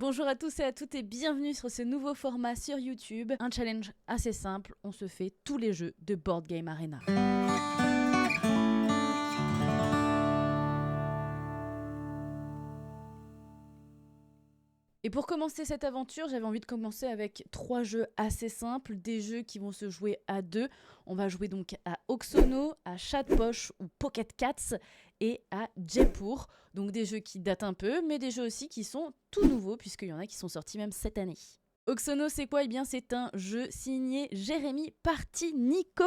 Bonjour à tous et à toutes et bienvenue sur ce nouveau format sur YouTube. Un challenge assez simple, on se fait tous les jeux de Board Game Arena. Et pour commencer cette aventure, j'avais envie de commencer avec 3 jeux assez simples, des jeux qui vont se jouer à 2. On va jouer donc à Oxono, à Chat-Poche ou Pocket Cats et à Jaipur. Donc des jeux qui datent un peu, mais des jeux aussi qui sont tout nouveaux, puisqu'il y en a qui sont sortis même cette année. Oxono, c'est quoi ? Eh bien, c'est un jeu signé Jérémy Parti Nico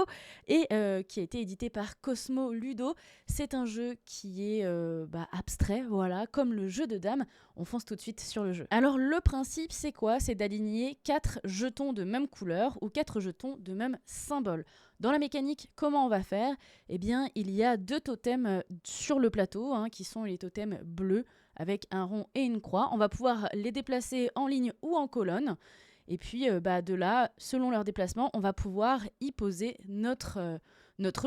et qui a été édité par Cosmo Ludo. C'est un jeu qui est abstrait, voilà, comme le jeu de dames. On fonce tout de suite sur le jeu. Alors, le principe, c'est quoi ? C'est d'aligner 4 jetons de même couleur ou 4 jetons de même symbole. Dans la mécanique, comment on va faire ? Eh bien, il y a 2 totems sur le plateau, qui sont les totems bleus avec un rond et une croix. On va pouvoir les déplacer en ligne ou en colonne. Et puis, de là, selon leur déplacement, on va pouvoir y poser notre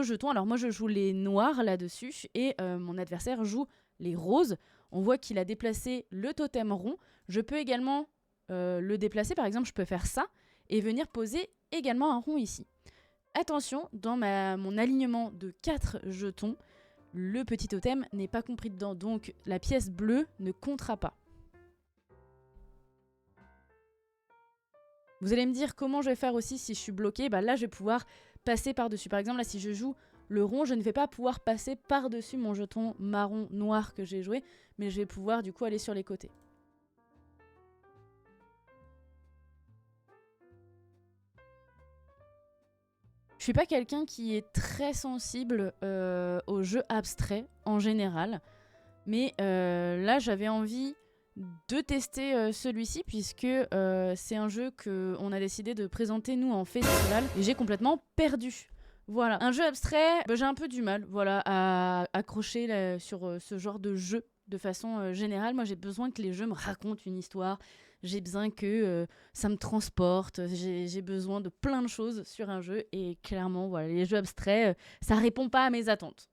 jeton. Alors moi, je joue les noirs là-dessus et mon adversaire joue les roses. On voit qu'il a déplacé le totem rond. Je peux également le déplacer. Par exemple, je peux faire ça et venir poser également un rond ici. Attention, dans mon alignement de 4 jetons, le petit totem n'est pas compris dedans, donc la pièce bleue ne comptera pas. Vous allez me dire comment je vais faire aussi si je suis bloqué. Là, je vais pouvoir passer par-dessus. Par exemple, là, si je joue le rond, je ne vais pas pouvoir passer par-dessus mon jeton marron noir que j'ai joué, mais je vais pouvoir du coup aller sur les côtés. Je suis pas quelqu'un qui est très sensible aux jeux abstraits en général, mais là j'avais envie de tester celui-ci puisque c'est un jeu qu'on a décidé de présenter nous en festival et j'ai complètement perdu. Voilà, un jeu abstrait, j'ai un peu du mal à accrocher sur ce genre de jeu de façon générale. Moi j'ai besoin que les jeux me racontent une histoire. J'ai besoin que ça me transporte, j'ai besoin de plein de choses sur un jeu et clairement, les jeux abstraits, ça répond pas à mes attentes.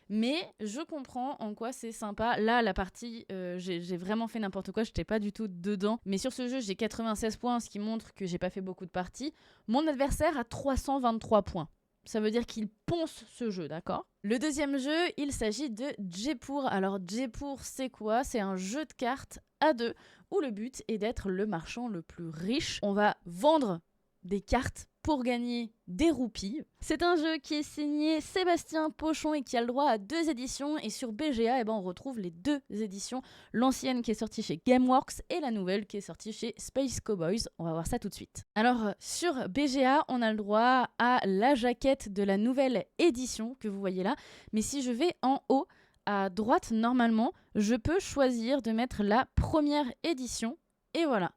Mais je comprends en quoi c'est sympa. Là, la partie, j'ai vraiment fait n'importe quoi, j'étais pas du tout dedans. Mais sur ce jeu, j'ai 96 points, ce qui montre que j'ai pas fait beaucoup de parties. Mon adversaire a 323 points. Ça veut dire qu'il ponce ce jeu, d'accord ? Le deuxième jeu, il s'agit de Jaipur. Alors Jaipur, c'est quoi ? C'est un jeu de cartes à 2 où le but est d'être le marchand le plus riche. On va vendre des cartes pour gagner des roupies. C'est un jeu qui est signé Sébastien Pochon et qui a le droit à 2 éditions. Et sur BGA, on retrouve les 2 éditions. L'ancienne qui est sortie chez Gameworks et la nouvelle qui est sortie chez Space Cowboys. On va voir ça tout de suite. Alors, sur BGA, on a le droit à la jaquette de la nouvelle édition que vous voyez là. Mais si je vais en haut, à droite, normalement, je peux choisir de mettre la première édition. Et voilà.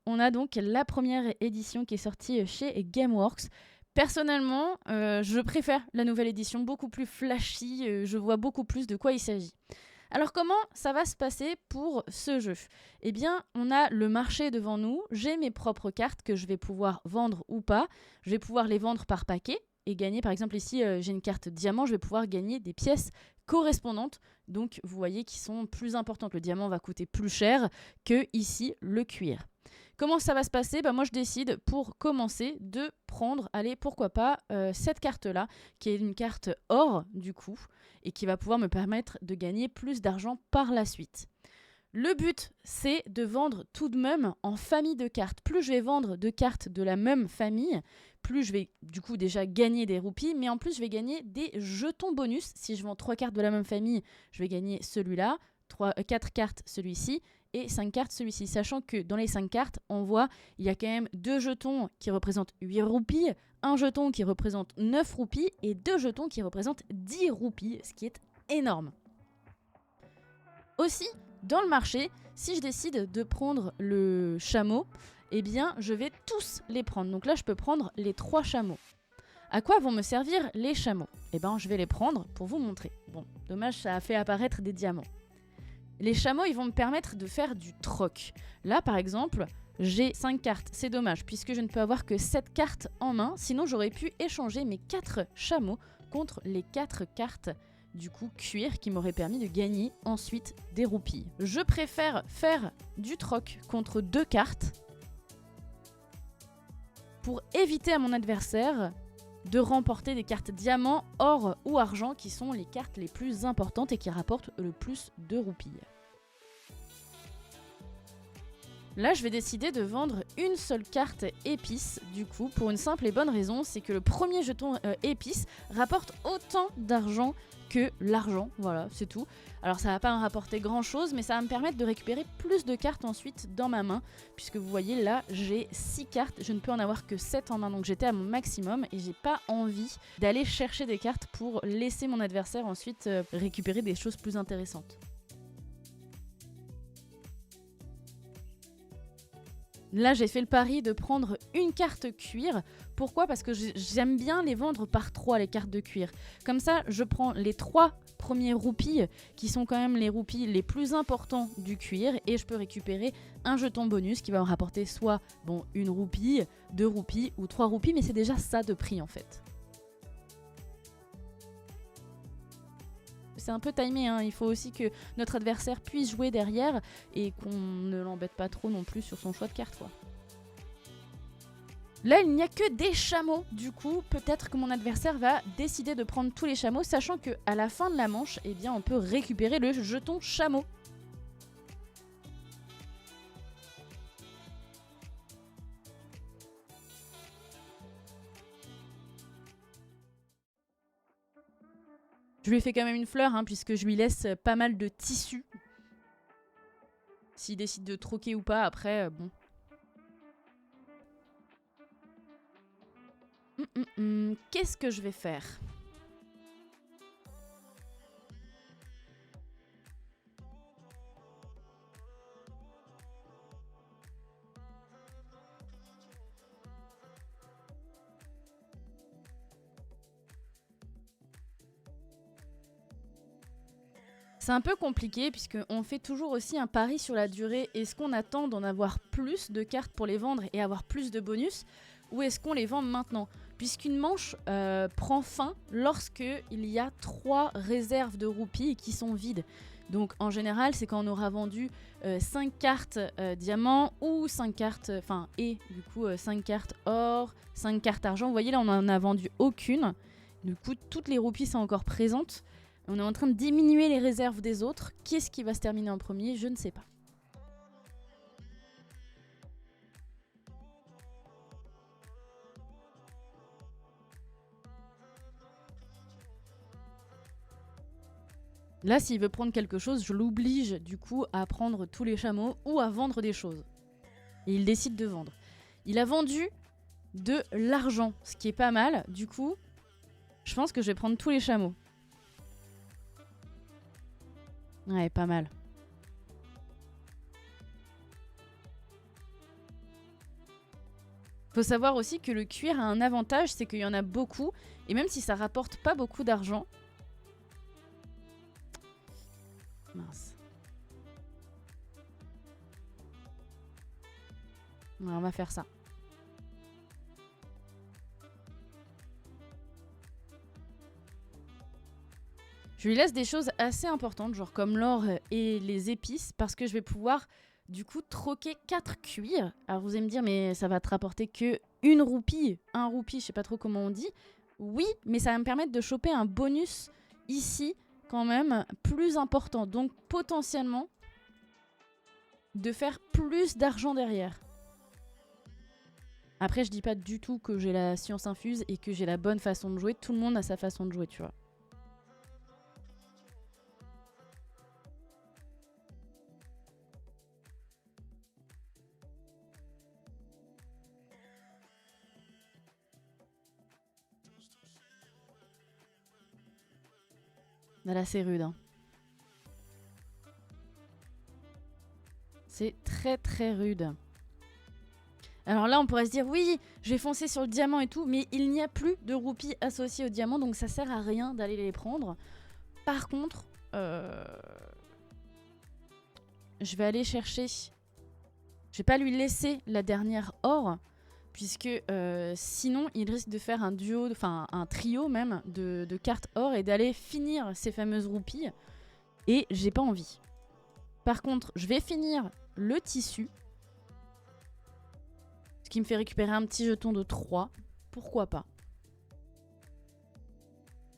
On a donc la première édition qui est sortie chez Gameworks. Personnellement, je préfère la nouvelle édition, beaucoup plus flashy, je vois beaucoup plus de quoi il s'agit. Alors comment ça va se passer pour ce jeu ? Eh bien, on a le marché devant nous, j'ai mes propres cartes que je vais pouvoir vendre ou pas. Je vais pouvoir les vendre par paquet et gagner, par exemple ici, j'ai une carte diamant, je vais pouvoir gagner des pièces correspondantes. Donc vous voyez qui sont plus importantes. Le diamant va coûter plus cher que ici le cuir. Comment ça va se passer ? Moi, je décide pour commencer de prendre, pourquoi pas, cette carte-là, qui est une carte or, du coup, et qui va pouvoir me permettre de gagner plus d'argent par la suite. Le but, c'est de vendre tout de même en famille de cartes. Plus je vais vendre de cartes de la même famille, plus je vais du coup déjà gagner des roupies, mais en plus je vais gagner des jetons bonus. Si je vends 3 cartes de la même famille, je vais gagner celui-là, 4 cartes celui-ci, et 5 cartes celui-ci. Sachant que dans les 5 cartes, on voit, il y a quand même 2 jetons qui représentent 8 roupies, un jeton qui représente 9 roupies, et 2 jetons qui représentent 10 roupies, ce qui est énorme. Aussi, dans le marché, si je décide de prendre le chameau, eh bien, je vais tous les prendre. Donc là, je peux prendre les 3 chameaux. À quoi vont me servir les chameaux ? Je vais les prendre pour vous montrer. Bon, dommage, ça a fait apparaître des diamants. Les chameaux, ils vont me permettre de faire du troc. Là, par exemple, j'ai 5 cartes. C'est dommage, puisque je ne peux avoir que 7 cartes en main. Sinon, j'aurais pu échanger mes 4 chameaux contre les 4 cartes du coup cuir qui m'aurait permis de gagner ensuite des roupies. Je préfère faire du troc contre 2 cartes pour éviter à mon adversaire de remporter des cartes diamant, or ou argent qui sont les cartes les plus importantes et qui rapportent le plus de roupies. Là, je vais décider de vendre une seule carte épice, du coup, pour une simple et bonne raison, c'est que le premier jeton épice rapporte autant d'argent que l'argent, voilà, c'est tout. Alors ça va pas me rapporter grand chose, mais ça va me permettre de récupérer plus de cartes ensuite dans ma main, puisque vous voyez là, j'ai 6 cartes, je ne peux en avoir que 7 en main, donc j'étais à mon maximum, et j'ai pas envie d'aller chercher des cartes pour laisser mon adversaire ensuite récupérer des choses plus intéressantes. Là, j'ai fait le pari de prendre une carte cuir. Pourquoi ? Parce que j'aime bien les vendre par 3, les cartes de cuir. Comme ça, je prends les 3 premiers roupies, qui sont quand même les roupies les plus importants du cuir, et je peux récupérer un jeton bonus qui va me rapporter soit une roupie, 2 roupies ou 3 roupies, mais c'est déjà ça de prix en fait. C'est un peu timé, hein. Il faut aussi que notre adversaire puisse jouer derrière et qu'on ne l'embête pas trop non plus sur son choix de carte, quoi. Là, il n'y a que des chameaux, du coup, peut-être que mon adversaire va décider de prendre tous les chameaux, sachant qu'à la fin de la manche, eh bien, on peut récupérer le jeton chameau. Je lui ai fait quand même une fleur, hein, puisque je lui laisse pas mal de tissu. S'il décide de troquer ou pas, après, bon. Qu'est-ce que je vais faire ? C'est un peu compliqué puisqu'on fait toujours aussi un pari sur la durée. Est-ce qu'on attend d'en avoir plus de cartes pour les vendre et avoir plus de bonus, ou est-ce qu'on les vend maintenant ? Puisqu'une manche prend fin lorsque il y a 3 réserves de roupies qui sont vides. Donc en général, c'est quand on aura vendu 5 cartes diamant ou 5 cartes, et du coup 5 cartes or, 5 cartes argent. Vous voyez là, on n'en a vendu aucune. Du coup, toutes les roupies sont encore présentes. On est en train de diminuer les réserves des autres. Qu'est-ce qui va se terminer en premier ? Je ne sais pas. Là, s'il veut prendre quelque chose, je l'oblige du coup à prendre tous les chameaux ou à vendre des choses. Et il décide de vendre. Il a vendu de l'argent, ce qui est pas mal. Du coup, je pense que je vais prendre tous les chameaux. Ouais, pas mal. Faut savoir aussi que le cuir a un avantage, c'est qu'il y en a beaucoup. Et même si ça rapporte pas beaucoup d'argent... Mince. Ouais, on va faire ça. Je lui laisse des choses assez importantes, genre comme l'or et les épices, parce que je vais pouvoir du coup troquer 4 cuirs. Alors vous allez me dire, mais ça va te rapporter que une roupie, un roupie, je sais pas trop comment on dit. Oui, mais ça va me permettre de choper un bonus ici, quand même, plus important. Donc potentiellement, de faire plus d'argent derrière. Après, je dis pas du tout que j'ai la science infuse et que j'ai la bonne façon de jouer. Tout le monde a sa façon de jouer, tu vois. Là, c'est rude. Hein. C'est très très rude. Alors là, on pourrait se dire, oui, je vais foncer sur le diamant et tout, mais il n'y a plus de roupies associées au diamant, donc ça sert à rien d'aller les prendre. Par contre, je vais aller chercher... Je vais pas lui laisser la dernière or, puisque sinon il risque de faire un duo, enfin un trio même de cartes or et d'aller finir ces fameuses roupies, et j'ai pas envie. Par contre, je vais finir le tissu, ce qui me fait récupérer un petit jeton de 3, pourquoi pas.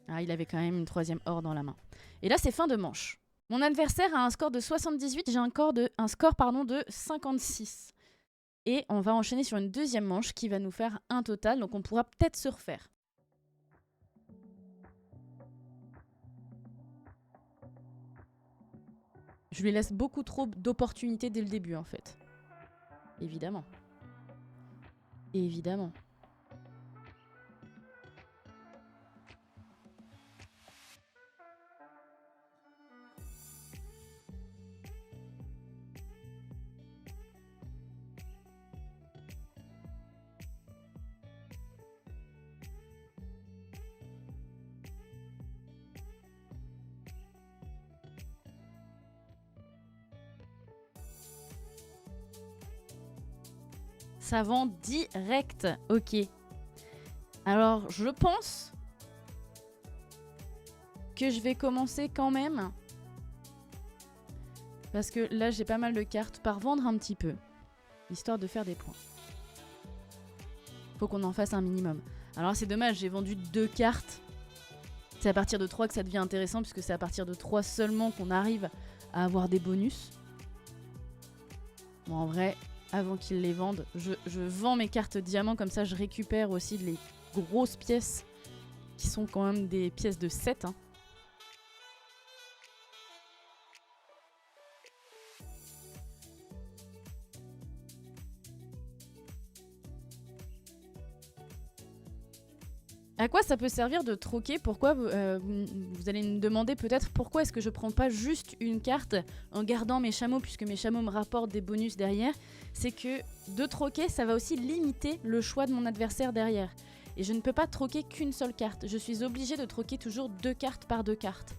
Ah, il avait quand même une 3e or dans la main. Et là, c'est fin de manche. Mon adversaire a un score de 78, j'ai un score de 56. Et on va enchaîner sur une deuxième manche qui va nous faire un total, donc on pourra peut-être se refaire. Je lui laisse beaucoup trop d'opportunités dès le début en fait. Évidemment. Évidemment. Ça vend direct. Ok. Alors, je pense que je vais commencer quand même. Parce que là, j'ai pas mal de cartes par vendre un petit peu. Histoire de faire des points. Faut qu'on en fasse un minimum. Alors, c'est dommage, j'ai vendu 2 cartes. C'est à partir de 3 que ça devient intéressant, puisque c'est à partir de 3 seulement qu'on arrive à avoir des bonus. Bon, en vrai, avant qu'ils les vendent, je vends mes cartes diamants, comme ça je récupère aussi les grosses pièces, qui sont quand même des pièces de 7. Hein. À quoi ça peut servir de troquer? Pourquoi vous allez me demander peut-être pourquoi est-ce que je prends pas juste une carte en gardant mes chameaux, puisque mes chameaux me rapportent des bonus derrière. C'est que de troquer, ça va aussi limiter le choix de mon adversaire derrière. Et je ne peux pas troquer qu'une seule carte. Je suis obligée de troquer toujours 2 cartes par 2 cartes.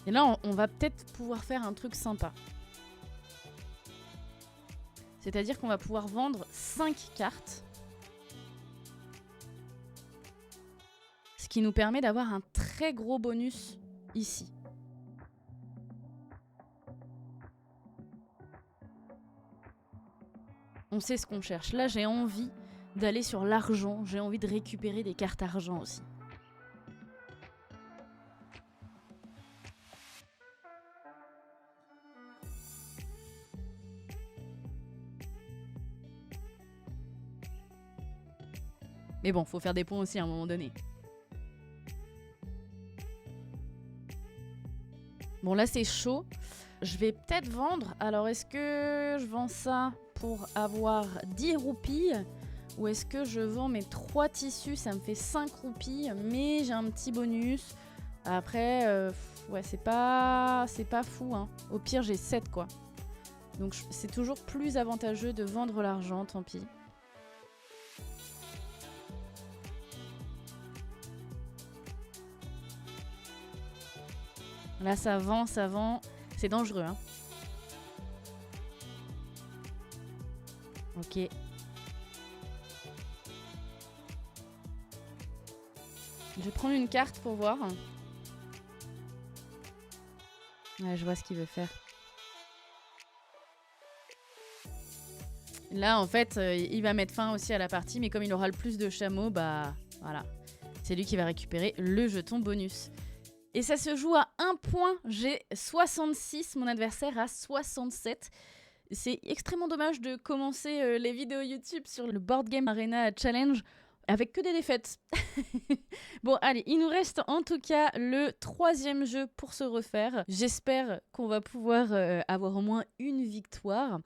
Et là, on va peut-être pouvoir faire un truc sympa. C'est-à-dire qu'on va pouvoir vendre 5 cartes. Ce qui nous permet d'avoir un très gros bonus ici. On sait ce qu'on cherche. Là, j'ai envie d'aller sur l'argent. J'ai envie de récupérer des cartes argent aussi. Mais bon, faut faire des points aussi à un moment donné. Bon, là, c'est chaud. Je vais peut-être vendre. Alors, est-ce que je vends ça pour avoir 10 roupies? Ou est-ce que je vends mes 3 tissus? Ça me fait 5 roupies, mais j'ai un petit bonus. Après, ouais, c'est pas fou. Hein. Au pire, j'ai 7, quoi. Donc, c'est toujours plus avantageux de vendre l'argent, tant pis. Là, ça vend. C'est dangereux, hein. Ok. Je vais prendre une carte pour voir. Ouais, je vois ce qu'il veut faire. Là, en fait, il va mettre fin aussi à la partie, mais comme il aura le plus de chameaux, bah voilà. C'est lui qui va récupérer le jeton bonus. Et ça se joue à 1 point. J'ai 66, mon adversaire a 67. C'est extrêmement dommage de commencer les vidéos YouTube sur le Board Game Arena Challenge avec que des défaites. Bon, allez, il nous reste en tout cas le 3e jeu pour se refaire. J'espère qu'on va pouvoir avoir au moins une victoire.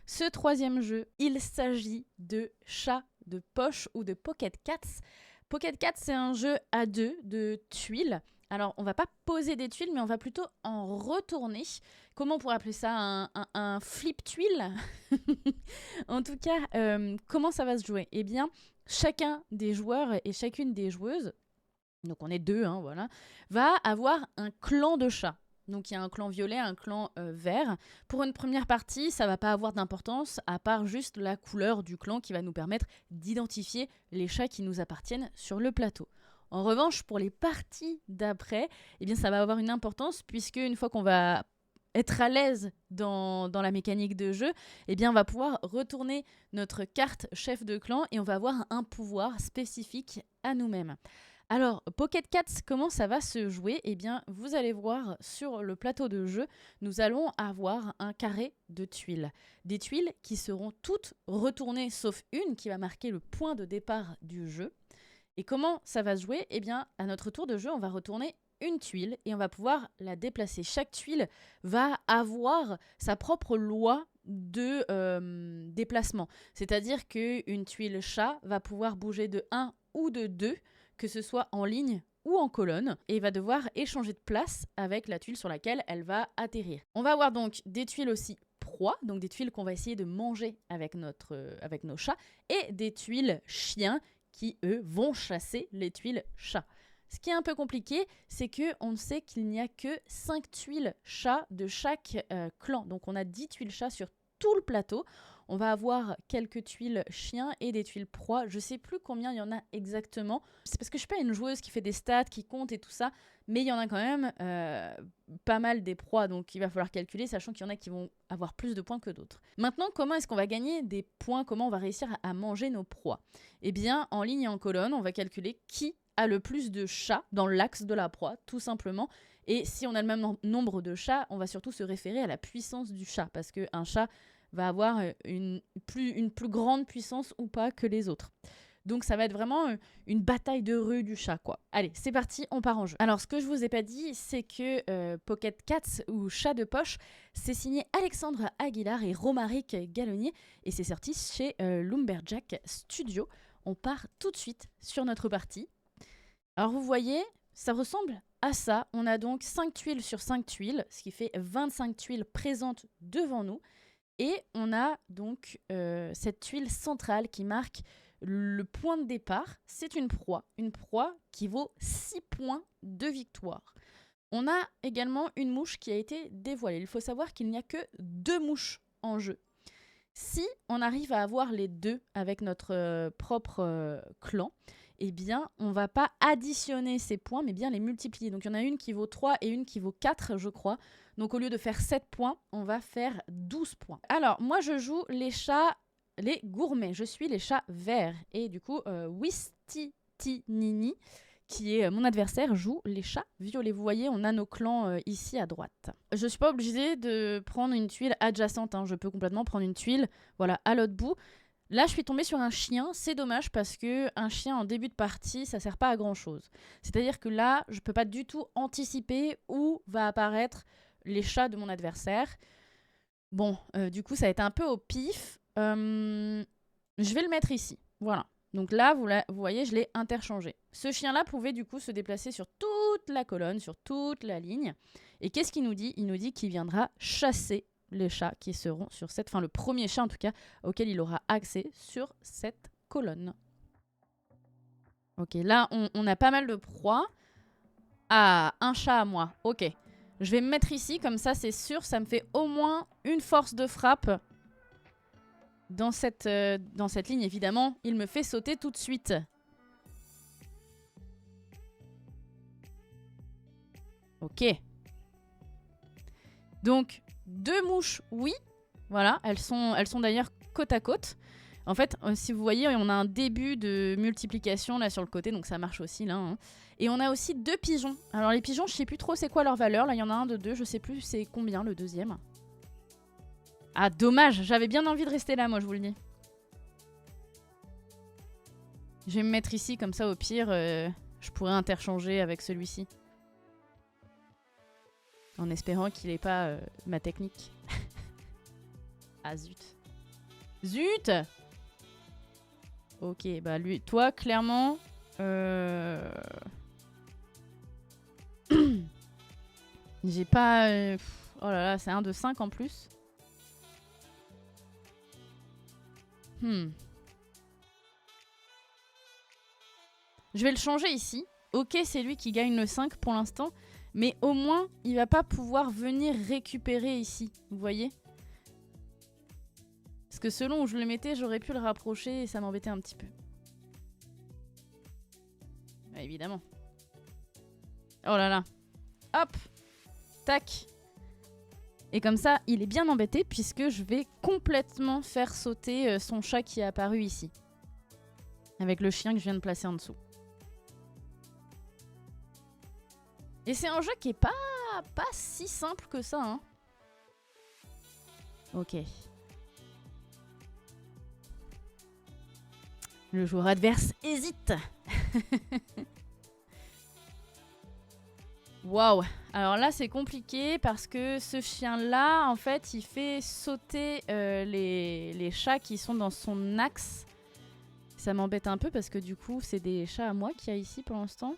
Ce 3e jeu, il s'agit de Chat de poche ou de Pocket Cats. Pocket Cats, c'est un jeu à 2 de tuiles Alors, on va pas poser des tuiles, mais on va plutôt en retourner. Comment on pourrait appeler ça? Un flip tuile. En tout cas, comment ça va se jouer? Eh bien, chacun des joueurs et chacune des joueuses, donc on est deux, hein, voilà, va avoir un clan de chats. Donc il y a un clan violet, un clan vert. Pour une première partie, ça va pas avoir d'importance, à part juste la couleur du clan qui va nous permettre d'identifier les chats qui nous appartiennent sur le plateau. En revanche, pour les parties d'après, eh bien, ça va avoir une importance, puisque une fois qu'on va être à l'aise dans la mécanique de jeu, eh bien, on va pouvoir retourner notre carte chef de clan et on va avoir un pouvoir spécifique à nous-mêmes. Alors, Pocket Cats, comment ça va se jouer? Eh bien, vous allez voir sur le plateau de jeu, nous allons avoir un carré de tuiles. Des tuiles qui seront toutes retournées, sauf une qui va marquer le point de départ du jeu. Et comment ça va se jouer? Eh bien, à notre tour de jeu, on va retourner une tuile et on va pouvoir la déplacer. Chaque tuile va avoir sa propre loi de déplacement. C'est-à-dire qu'une tuile chat va pouvoir bouger de 1 ou de 2, que ce soit en ligne ou en colonne, et va devoir échanger de place avec la tuile sur laquelle elle va atterrir. On va avoir donc des tuiles aussi proies, donc des tuiles qu'on va essayer de manger avec nos chats, et des tuiles chiens qui, eux, vont chasser les tuiles chats. Ce qui est un peu compliqué, c'est qu'on sait qu'il n'y a que 5 tuiles chats de chaque clan. Donc on a 10 tuiles chats sur tout le plateau. On va avoir quelques tuiles chiens et des tuiles proies. Je ne sais plus combien il y en a exactement. C'est parce que je ne suis pas une joueuse qui fait des stats, qui compte et tout ça. Mais il y en a quand même pas mal des proies. Donc il va falloir calculer, sachant qu'il y en a qui vont avoir plus de points que d'autres. Maintenant, comment est-ce qu'on va gagner des points? Comment on va réussir à manger nos proies? Eh bien, en ligne et en colonne, on va calculer qui a le plus de chats dans l'axe de la proie, tout simplement. Et si on a le même nombre de chats, on va surtout se référer à la puissance du chat. Parce qu'un chat va avoir une plus grande puissance ou pas que les autres. Donc ça va être vraiment une bataille de rue du chat, quoi. Allez, c'est parti, on part en jeu. Alors, ce que je vous ai pas dit, c'est que Pocket Cats ou Chat de poche, c'est signé Alexandre Aguilar et Romaric Gallonier, et c'est sorti chez Lumberjack Studio. On part tout de suite sur notre partie. Alors vous voyez, ça ressemble à ça. On a donc 5 tuiles sur 5 tuiles, ce qui fait 25 tuiles présentes devant nous. Et on a donc cette tuile centrale qui marque le point de départ. C'est une proie qui vaut 6 points de victoire. On a également une mouche qui a été dévoilée. Il faut savoir qu'il n'y a que 2 mouches en jeu. Si on arrive à avoir les 2 avec notre propre clan, eh bien, on ne va pas additionner ces points, mais bien les multiplier. Donc, il y en a une qui vaut 3 et une qui vaut 4, je crois. Donc, au lieu de faire 7 points, on va faire 12 points. Alors, moi, je joue les chats, les gourmets. Je suis les chats verts. Et du coup, Wistitinini, qui est mon adversaire, joue les chats violets. Vous voyez, on a nos clans ici à droite. Je ne suis pas obligée de prendre une tuile adjacente. Hein. Je peux complètement prendre une tuile, voilà, à l'autre bout. Là, je suis tombée sur un chien. C'est dommage parce qu'un chien en début de partie, ça sert pas à grand-chose. C'est-à-dire que là, je peux pas du tout anticiper où va apparaître les chats de mon adversaire. Bon, du coup, ça a été un peu au pif. Je vais le mettre ici. Voilà. Donc là, vous voyez, je l'ai interchangé. Ce chien-là pouvait du coup se déplacer sur toute la colonne, sur toute la ligne. Et qu'est-ce qu'il nous dit? Il nous dit qu'il viendra chasser les chats qui seront sur cette... Enfin, le premier chat, en tout cas, auquel il aura accès sur cette colonne. Ok, là, on a pas mal de proies. Ah, un chat à moi. Ok. Je vais me mettre ici, comme ça, c'est sûr. Ça me fait au moins une force de frappe. Dans cette ligne, évidemment, il me fait sauter tout de suite. Ok. Donc... 2 mouches, oui. Voilà, elles sont d'ailleurs côte à côte. En fait, si vous voyez, on a un début de multiplication là sur le côté, donc ça marche aussi là. Hein. Et on a aussi 2 pigeons. Alors les pigeons, je sais plus trop c'est quoi leur valeur. Là, il y en a un de 2, je sais plus c'est combien le deuxième. Ah, dommage, j'avais bien envie de rester là, moi, je vous le dis. Je vais me mettre ici, comme ça, au pire, je pourrais interchanger avec celui-ci. En espérant qu'il n'ait pas ma technique. Ah zut. Zut! Ok, bah lui, toi, clairement... J'ai pas... Oh là là, c'est un de 5 en plus. Je vais le changer ici. Ok, c'est lui qui gagne le 5 pour l'instant. Mais au moins, il va pas pouvoir venir récupérer ici. Vous voyez? Parce que selon où je le mettais, j'aurais pu le rapprocher et ça m'embêtait un petit peu. Bah, évidemment. Oh là là. Hop. Tac. Et comme ça, il est bien embêté puisque je vais complètement faire sauter son chat qui est apparu ici. Avec le chien que je viens de placer en dessous. Et c'est un jeu qui est pas si simple que ça, hein. Ok. Le joueur adverse hésite. Waouh. Alors là, c'est compliqué parce que ce chien-là, en fait, il fait sauter les chats qui sont dans son axe. Ça m'embête un peu parce que du coup, c'est des chats à moi qu'il y a ici pour l'instant.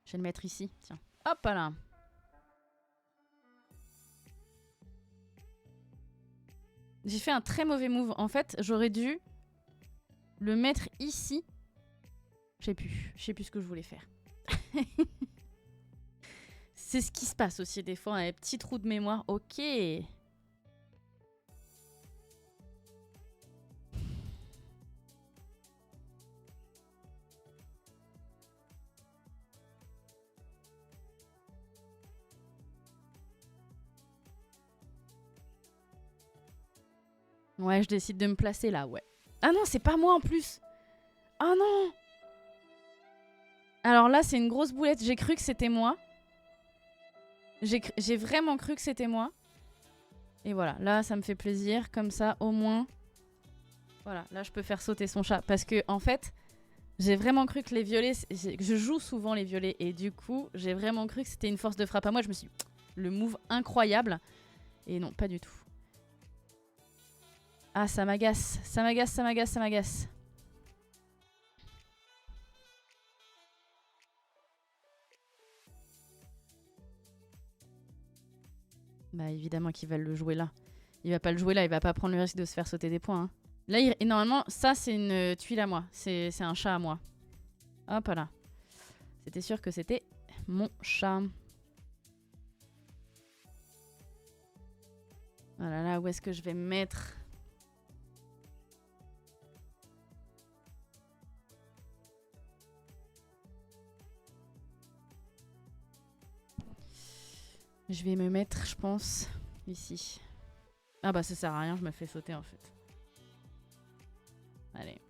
Je vais le mettre ici, tiens. Hop là. J'ai fait un très mauvais move. En fait, j'aurais dû le mettre ici. Je sais plus ce que je voulais faire. C'est ce qui se passe aussi des fois, un petit trou de mémoire. Ok. Ouais, je décide de me placer là, ouais. Ah non, c'est pas moi en plus. Ah non. Alors là, c'est une grosse boulette. J'ai cru que c'était moi. J'ai vraiment cru que c'était moi. Et voilà, là, ça me fait plaisir. Comme ça, au moins... Voilà, là, je peux faire sauter son chat. Parce que, en fait, j'ai vraiment cru que les violets... Je joue souvent les violets. Et du coup, j'ai vraiment cru que c'était une force de frappe à moi. Je me suis dit, le move incroyable. Et non, pas du tout. Ah, ça m'agace. Ça m'agace, ça m'agace, ça m'agace. Bah évidemment qu'il va le jouer là. Il va pas le jouer là, il va pas prendre le risque de se faire sauter des points. Hein. Là, et normalement, ça c'est une tuile à moi. C'est un chat à moi. Hop là. C'était sûr que c'était mon chat. Voilà, là, où est-ce que je vais me mettre? Je vais me mettre, je pense, ici. Ah bah ça sert à rien, je me fais sauter en fait. Allez.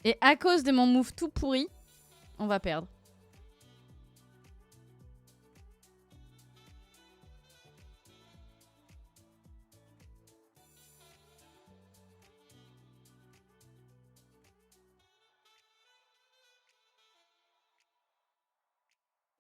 Et à cause de mon move tout pourri, on va perdre.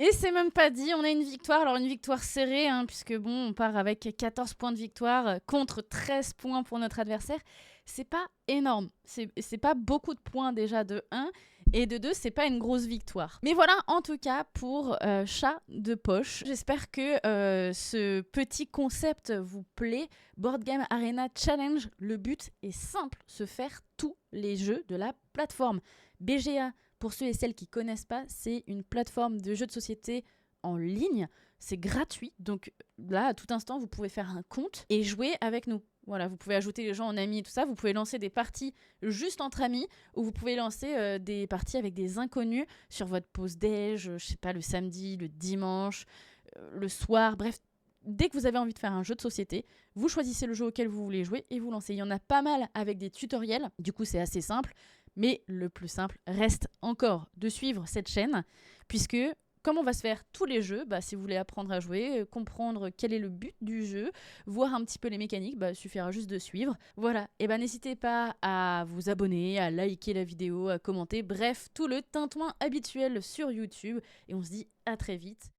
Et c'est même pas dit, on a une victoire. Alors une victoire serrée, hein, puisque bon, on part avec 14 points de victoire contre 13 points pour notre adversaire. C'est pas énorme. C'est pas beaucoup de points déjà de 1. Et de 2, c'est pas une grosse victoire. Mais voilà, en tout cas, pour Chat de Poche. J'espère que ce petit concept vous plaît. Board Game Arena Challenge, le but est simple, se faire tous les jeux de la plateforme. BGA, pour ceux et celles qui ne connaissent pas, c'est une plateforme de jeux de société en ligne. C'est gratuit, donc là, à tout instant, vous pouvez faire un compte et jouer avec nous. Voilà, vous pouvez ajouter les gens en amis et tout ça. Vous pouvez lancer des parties juste entre amis ou vous pouvez lancer des parties avec des inconnus sur votre pause déj, je sais pas, le samedi, le dimanche, le soir, bref. Dès que vous avez envie de faire un jeu de société, vous choisissez le jeu auquel vous voulez jouer et vous lancez. Il y en a pas mal avec des tutoriels, du coup c'est assez simple. Mais le plus simple reste encore de suivre cette chaîne, puisque comme on va se faire tous les jeux, bah, si vous voulez apprendre à jouer, comprendre quel est le but du jeu, voir un petit peu les mécaniques, bah, il suffira juste de suivre. Voilà, et bah, n'hésitez pas à vous abonner, à liker la vidéo, à commenter, bref, tout le tintouin habituel sur YouTube. Et on se dit à très vite